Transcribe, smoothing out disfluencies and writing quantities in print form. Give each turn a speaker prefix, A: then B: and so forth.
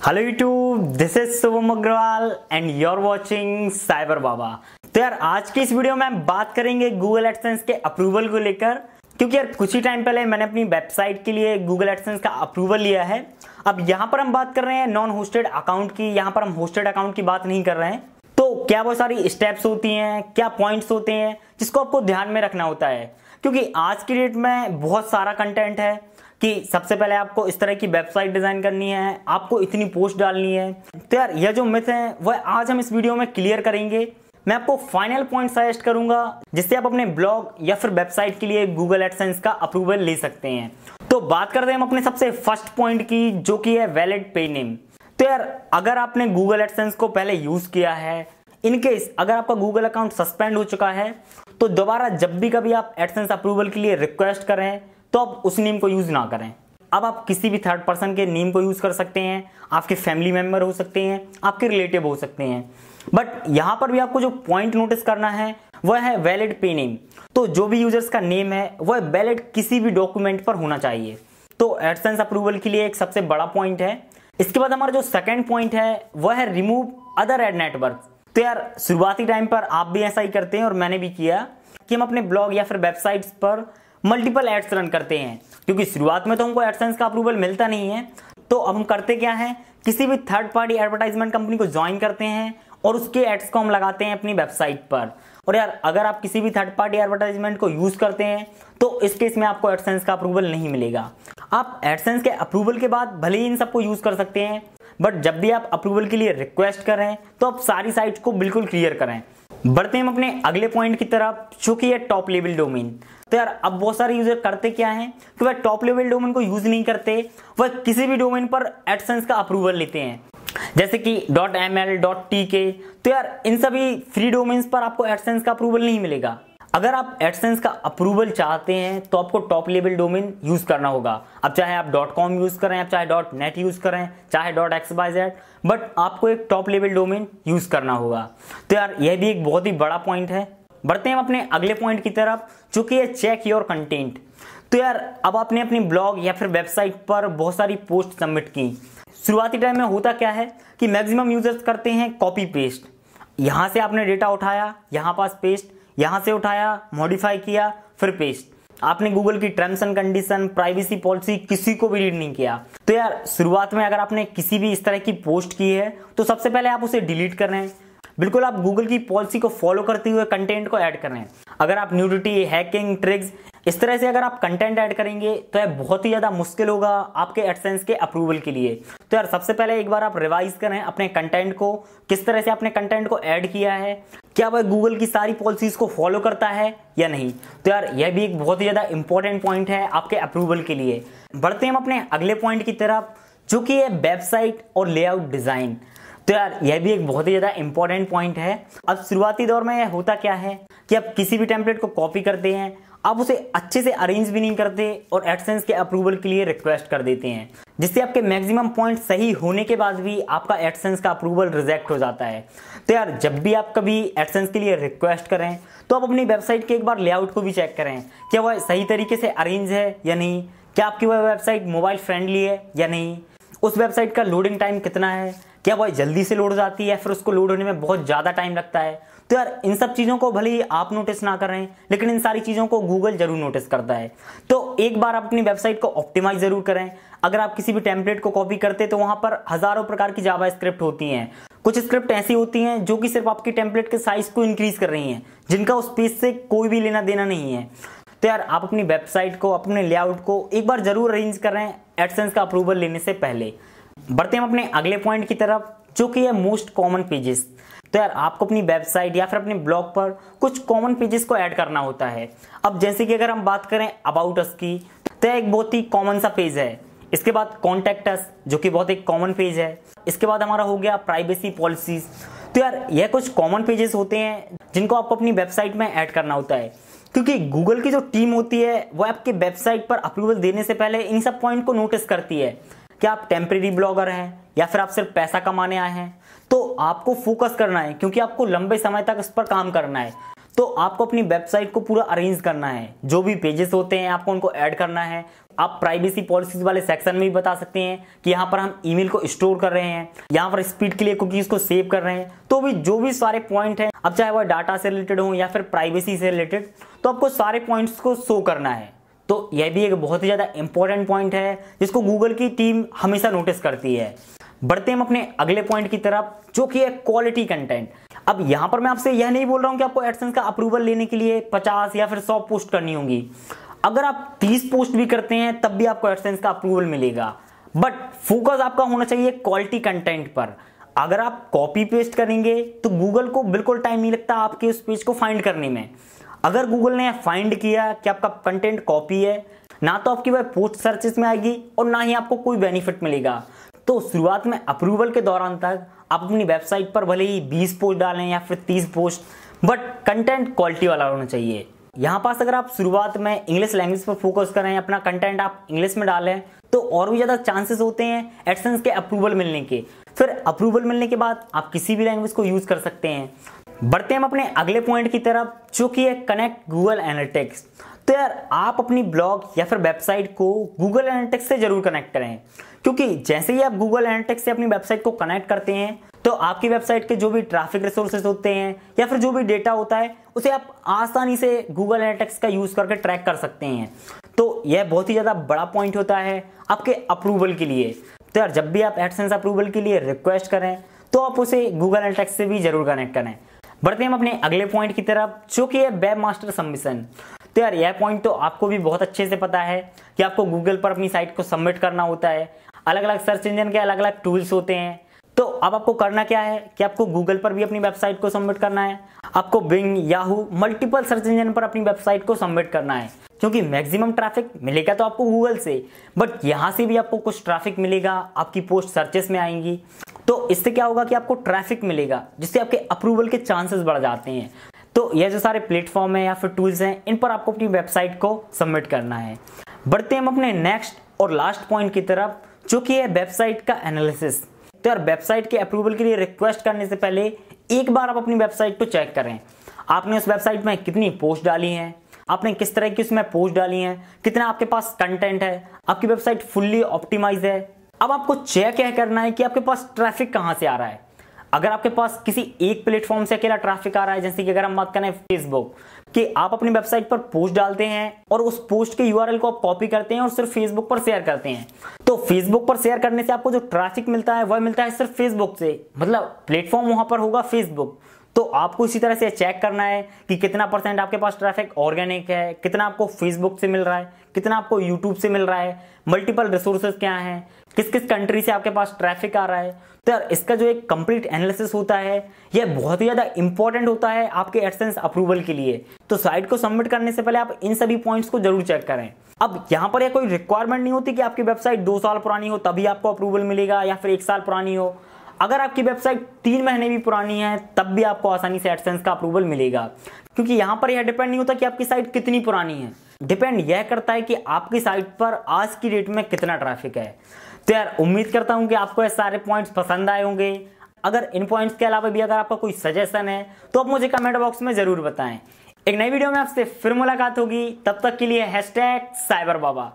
A: Hello YouTube, this is Shubham Agarwal and you are watching cyber Baba. तो यार आज की इस वीडियो में हम बात करेंगे गूगल एडसेंस के अप्रूवल को लेकर, क्योंकि यार कुछ ही टाइम पहले मैंने अपनी वेबसाइट के लिए गूगल एडसेंस का अप्रूवल लिया है। अब यहाँ पर हम बात कर रहे हैं नॉन होस्टेड अकाउंट की, यहाँ पर हम होस्टेड अकाउंट की बात नहीं कर रहे हैं। तो क्या बहुत सारी स्टेप्स होती हैं, क्या पॉइंट्स होते हैं जिसको आपको ध्यान में रखना होता है, क्योंकि आज की डेट में बहुत सारा कंटेंट है कि सबसे पहले आपको इस तरह की वेबसाइट डिजाइन करनी है, आपको इतनी पोस्ट डालनी है। तो यार यह जो मिथ है वह आज हम इस वीडियो में क्लियर करेंगे। मैं आपको फाइनल पॉइंट सजेस्ट करूंगा जिससे आप अपने ब्लॉग या फिर वेबसाइट के लिए गूगल एडसेंस का अप्रूवल ले सकते हैं। तो बात करते हैं हम अपने सबसे फर्स्ट पॉइंट की, जो कि है वैलिड पे नेम। तो यार अगर आपने गूगल एडसेंस को पहले यूज किया है, इनकेस अगर आपका गूगल अकाउंट सस्पेंड हो चुका है, तो दोबारा जब भी कभी आप एडसेंस अप्रूवल के लिए रिक्वेस्ट करें तो आप उस नेम को यूज ना करें। अब आप किसी भी थर्ड पर्सन के नेम को यूज कर सकते हैं, आपके फैमिली मेंबर हो सकते हैं, आपके रिलेटिव हो सकते हैं, बट यहां पर भी आपको जो पॉइंट नोटिस करना है वह है वैलिड पे नेम। तो जो भी यूजर्स का नेम है वह वैलिड किसी भी डॉक्यूमेंट पर होना चाहिए। तो एडसेंस अप्रूवल के लिए एक सबसे बड़ा पॉइंट है। इसके बाद हमारा जो सेकेंड पॉइंट है वह है रिमूव अदर एड नेटवर्क। तो यार शुरुआती टाइम पर आप भी ऐसा ही करते हैं और मैंने भी किया कि हम अपने ब्लॉग या फिर वेबसाइट्स पर मल्टीपल एड्स रन करते हैं, क्योंकि शुरुआत में तो हमको एडसेंस का अप्रूवल मिलता नहीं है। तो अब हम करते क्या है, किसी भी थर्ड पार्टी एडवर्टाइजमेंट कंपनी को ज्वाइन करते हैं और उसके एड्स को हम लगाते हैं अपनी वेबसाइट पर। और यार अगर आप किसी भी थर्ड पार्टी एडवर्टाइजमेंट को यूज करते हैं तो इस केस में आपको एडसेंस का अप्रूवल नहीं मिलेगा। आप एडसेंस के अप्रूवल के बाद भले ही इन सबको यूज कर सकते हैं, बट जब भी आप अप्रूवल के लिए रिक्वेस्ट करें तो आप सारी साइट्स को बिल्कुल क्लियर करें। बढ़ते हैं हम अपने अगले पॉइंट की तरफ, जो कि है टॉप लेवल डोमेन। तो यार अब बहुत सारे यूजर करते क्या हैं कि वह टॉप लेवल डोमेन को यूज नहीं करते, वह किसी भी डोमेन पर एडसेंस का अप्रूवल लेते हैं, जैसे कि .ml, .tk। तो यार इन सभी फ्री डोमेन्स पर आपको एडसेंस का अप्रूवल नहीं मिलेगा। अगर आप एडसेंस का अप्रूवल चाहते हैं तो आपको टॉप लेवल डोमेन यूज करना होगा। अब चाहे आप .com यूज करें, आप चाहे .net यूज करें, चाहे .xyz, बट आपको एक टॉप लेवल डोमेन यूज करना होगा। तो यार यह भी एक बहुत ही बड़ा पॉइंट है। बढ़ते हैं हम अपने अगले पॉइंट की तरफ, जो कि है चेक योर कंटेंट। तो यार अब आपने अपनी ब्लॉग या फिर वेबसाइट पर बहुत सारी पोस्ट सबमिट की। शुरुआती टाइम में होता क्या है कि मैक्सिमम यूजर्स करते हैं कॉपी पेस्ट। यहां से आपने डेटा उठाया, यहां पास पेस्ट, यहां से उठाया, मॉडिफाई किया, फिर पेस्ट। आपने गूगल की terms and condition, privacy policy किसी को भी रीड नहीं किया। तो यार शुरुआत में अगर आपने किसी भी इस तरह की पोस्ट की है तो सबसे पहले आप उसे डिलीट कर रहे हैं। बिल्कुल आप गूगल की पॉलिसी को फॉलो करते हुए कंटेंट को ऐड कर रहे हैं। अगर आप न्यूडिटी, हैकिंग, ट्रिक्स इस तरह से अगर आप कंटेंट ऐड करेंगे तो यह बहुत ही ज्यादा मुश्किल होगा आपके एडसेंस के अप्रूवल के लिए। तो यार सबसे पहले एक बार आप रिवाइज करें अपने कंटेंट को, किस तरह से आपने कंटेंट को ऐड किया है, क्या वह गूगल की सारी पॉलिसीज को फॉलो करता है या नहीं। तो यार यह भी एक बहुत ही ज्यादा इंपॉर्टेंट पॉइंट है आपके अप्रूवल के लिए। बढ़ते हैं हम अपने अगले पॉइंट की तरफ, जो कि है वेबसाइट और लेआउट डिजाइन। तो यार यह भी एक बहुत ही ज्यादा इंपॉर्टेंट पॉइंट है। अब शुरुआती दौर में यह होता क्या है कि आप किसी भी टेम्पलेट को कॉपी करते हैं, आप उसे अच्छे से अरेंज भी नहीं करते और एडसेंस के अप्रूवल के लिए रिक्वेस्ट कर देते हैं, जिससे आपके मैक्सिमम पॉइंट सही होने के बाद भी आपका एडसेंस का अप्रूवल रिजेक्ट हो जाता है। तो यार जब भी आप कभी एडसेंस के लिए रिक्वेस्ट करें तो आप अपनी वेबसाइट के एक बार लेआउट को भी चेक करें, क्या वह सही तरीके से अरेंज है या नहीं, क्या आपकी वह वेबसाइट मोबाइल फ्रेंडली है या नहीं, उस वेबसाइट का लोडिंग टाइम कितना है, क्या वह जल्दी से लोड जाती है, फिर उसको लोड होने में बहुत ज्यादा टाइम लगता है। तो यार इन सब चीजों को भले ही आप नोटिस ना करें, लेकिन इन सारी चीजों को गूगल जरूर नोटिस करता है। तो एक बार आप अपनी वेबसाइट को ऑप्टिमाइज जरूर करें। अगर आप किसी भी टेम्पलेट को कॉपी करते तो वहां पर हजारों प्रकार की जावा स्क्रिप्ट होती हैं। कुछ स्क्रिप्ट ऐसी होती हैं जो कि सिर्फ आपकी टेम्पलेट के साइज को इंक्रीज कर रही हैं, जिनका उस पेज से कोई भी लेना देना नहीं है। तो यार आप अपनी वेबसाइट को, अपने लेआउट को एक बार जरूर अरेंज करें एडसेंस का अप्रूवल लेने से पहले। बढ़ते हैं हम अपने अगले पॉइंट की तरफ, जो कि है मोस्ट कॉमन पेजेस। तो यार आपको अपनी वेबसाइट या फिर अपने ब्लॉग पर कुछ कॉमन पेजेस को ऐड करना होता है। अब जैसे कि अगर हम बात करें अबाउट अस की, तो एक बहुत ही कॉमन सा पेज है। इसके बाद कॉन्टैक्ट अस, जो कि बहुत एक कॉमन पेज है। इसके बाद हमारा हो गया प्राइवेसी पॉलिसीज। तो यार यह कुछ कॉमन पेजेस होते हैं जिनको आपको अपनी वेबसाइट में ऐड करना होता है, क्योंकि गूगल की जो टीम होती है वो आपके वेबसाइट पर अप्रूवल देने से पहले इन सब पॉइंट को नोटिस करती है। क्या आप टेम्परेरी ब्लॉगर हैं या फिर आप सिर्फ पैसा कमाने आए हैं, तो आपको फोकस करना है, क्योंकि आपको लंबे समय तक इस पर काम करना है। तो आपको अपनी वेबसाइट को पूरा अरेंज करना है। जो भी पेजेस होते हैं आपको उनको ऐड करना है। आप प्राइवेसी पॉलिसीज वाले सेक्शन में भी बता सकते हैं कि यहाँ पर हम ईमेल को स्टोर कर रहे हैं, यहाँ पर स्पीड के लिए कुकीज को सेव कर रहे हैं। तो भी जो भी सारे पॉइंट हैं, अब चाहे वह डाटा से रिलेटेड हो या फिर प्राइवेसी से रिलेटेड, तो आपको सारे पॉइंट्स को शो करना है। तो यह भी एक बहुत ही ज्यादा इंपॉर्टेंट पॉइंट है जिसको गूगल की टीम हमेशा नोटिस करती है। बढ़ते हम अपने अगले पॉइंट की तरफ, जो कि है क्वालिटी कंटेंट। अब यहां पर मैं आपसे यह नहीं बोल रहा हूं कि आपको एडसेंस का अप्रूवल लेने के लिए 50 या फिर 100 पोस्ट करनी होगी। अगर आप 30 पोस्ट भी करते हैं तब भी आपको एडसेंस का अप्रूवल मिलेगा, बट फोकस आपका होना चाहिए क्वालिटी कंटेंट पर। अगर आप कॉपी पेस्ट करेंगे तो गूगल को बिल्कुल टाइम नहीं लगता आपके उस पेज को फाइंड करने में। अगर गूगल ने फाइंड किया कि आपका कंटेंट कॉपी है, ना तो आपकी वह पोस्ट सर्चेस में आएगी और ना ही आपको कोई बेनिफिट मिलेगा। तो शुरुआत में अप्रूवल के दौरान तक आप अपनी वेबसाइट पर भले ही 20 पोस्ट डालें या फिर 30 पोस्ट, बट कंटेंट क्वालिटी वाला होना चाहिए। यहाँ पास अगर आप शुरुआत में इंग्लिश लैंग्वेज पर फोकस करें, अपना कंटेंट आप इंग्लिश में डालें, तो और भी ज्यादा चांसेस होते हैं एडसेंस के अप्रूवल मिलने के। फिर अप्रूवल मिलने के बाद आप किसी भी लैंग्वेज को यूज कर सकते हैं। बढ़ते हैं हम अपने अगले पॉइंट की तरफ, जो कि है कनेक्ट गूगल एनालिटिक्स। तो यार आप अपनी ब्लॉग या फिर वेबसाइट को गूगल एनालिटिक्स से जरूर कनेक्ट करें, क्योंकि जैसे ही आप गूगल एनालिटिक्स से अपनी वेबसाइट को कनेक्ट करते हैं तो आपकी वेबसाइट के जो भी ट्रैफिक रिसोर्सेज होते हैं या फिर जो भी डेटा होता है उसे आप आसानी से गूगल एनालिटिक्स का यूज करके ट्रैक कर सकते हैं। तो यह बहुत ही ज्यादा बड़ा पॉइंट होता है आपके अप्रूवल के लिए। तो यार जब भी आप एडसेंस अप्रूवल के लिए रिक्वेस्ट करें तो आप उसे गूगल एनालिटिक्स से भी जरूर कनेक्ट करें। बढ़ते हैं हम अपने अगले पॉइंट की तरफ, जो कि है वेब मास्टर सबमिशन। तो यार यह पॉइंट तो आपको भी बहुत अच्छे से पता है कि आपको गूगल पर अपनी साइट को सबमिट करना होता है। अलग अलग सर्च इंजन के अलग अलग टूल्स होते हैं। तो अब आपको करना क्या है कि आपको गूगल पर भी अपनी वेबसाइट को सबमिट करना है, आपको Bing, Yahoo, multiple search engine पर अपनी वेबसाइट को सबमिट करना है, क्योंकि मैक्सिमम ट्रैफिक मिलेगा तो आपको गूगल से, बट यहां से भी आपको कुछ ट्रैफिक मिलेगा, आपकी पोस्ट सर्चेस में आएंगी। तो इससे क्या होगा कि आपको ट्रैफिक मिलेगा, जिससे आपके अप्रूवल के चांसेस बढ़ जाते हैं। तो ये जो सारे प्लेटफॉर्म है या फिर टूल्स हैं, इन पर आपको अपनी वेबसाइट को सबमिट करना है। बढ़ते हैं हम अपने नेक्स्ट और लास्ट पॉइंट की तरफ, जो कि है वेबसाइट का एनालिसिस। तो यार वेबसाइट के अप्रूवल के लिए रिक्वेस्ट करने से पहले एक बार आप अपनी वेबसाइट को चेक करें। आपने उस वेबसाइट में कितनी पोस्ट डाली हैं, आपने किस तरह की उसमें पोस्ट डाली हैं, कितना आपके पास कंटेंट है, आपकी वेबसाइट फुल्ली ऑप्टिमाइज है। अब आपको चेक यह करना है कि आपके पास ट्रैफिक कहां से आ रहा है। अगर आपके पास किसी एक प्लेटफॉर्म से अकेला ट्रैफिक आ रहा है, जैसे कि अगर हम बात करें फेसबुक, कि आप अपनी वेबसाइट पर पोस्ट डालते हैं और उस पोस्ट के यूआरएल को आप कॉपी करते हैं और सिर्फ फेसबुक पर शेयर करते हैं, तो फेसबुक पर शेयर करने से आपको जो ट्रैफिक मिलता है वह मिलता है सिर्फ फेसबुक से, मतलब प्लेटफॉर्म वहां पर होगा फेसबुक। तो आपको इसी तरह से चेक करना है कि कितना % आपके पास ट्रैफिक ऑर्गेनिक है, कितना आपको फेसबुक से मिल रहा है, कितना आपको यूट्यूब से मिल रहा है, मल्टीपल रिसोर्सेज क्या हैं, किस किस कंट्री से आपके पास ट्रैफिक आ रहा है। तो यार इसका जो एक कंप्लीट एनालिसिस होता है यह बहुत ही ज्यादा इंपॉर्टेंट होता है आपके एडसेंस अप्रूवल के लिए। तो साइट को सबमिट करने से पहले आप इन सभी पॉइंट्स को जरूर चेक करें। अब यहाँ पर यह कोई रिक्वायरमेंट नहीं होती कि आपकी वेबसाइट 2 साल पुरानी हो तभी आपको अप्रूवल मिलेगा या फिर 1 साल पुरानी हो। अगर आपकी वेबसाइट 3 महीने भी पुरानी है तब भी आपको आसानी से एडसेंस का अप्रूवल मिलेगा, क्योंकि यहाँ पर यह डिपेंड नहीं होता कि आपकी साइट कितनी पुरानी है, डिपेंड यह करता है कि आपकी साइट पर आज की डेट में कितना ट्रैफिक है। तो यार उम्मीद करता हूं कि आपको ये सारे पॉइंट्स पसंद आए होंगे। अगर इन पॉइंट्स के अलावा भी अगर आपका कोई सजेशन है तो आप मुझे कमेंट बॉक्स में जरूर बताएं। एक नई वीडियो में आपसे फिर मुलाकात होगी, तब तक के लिए #cyberBaba।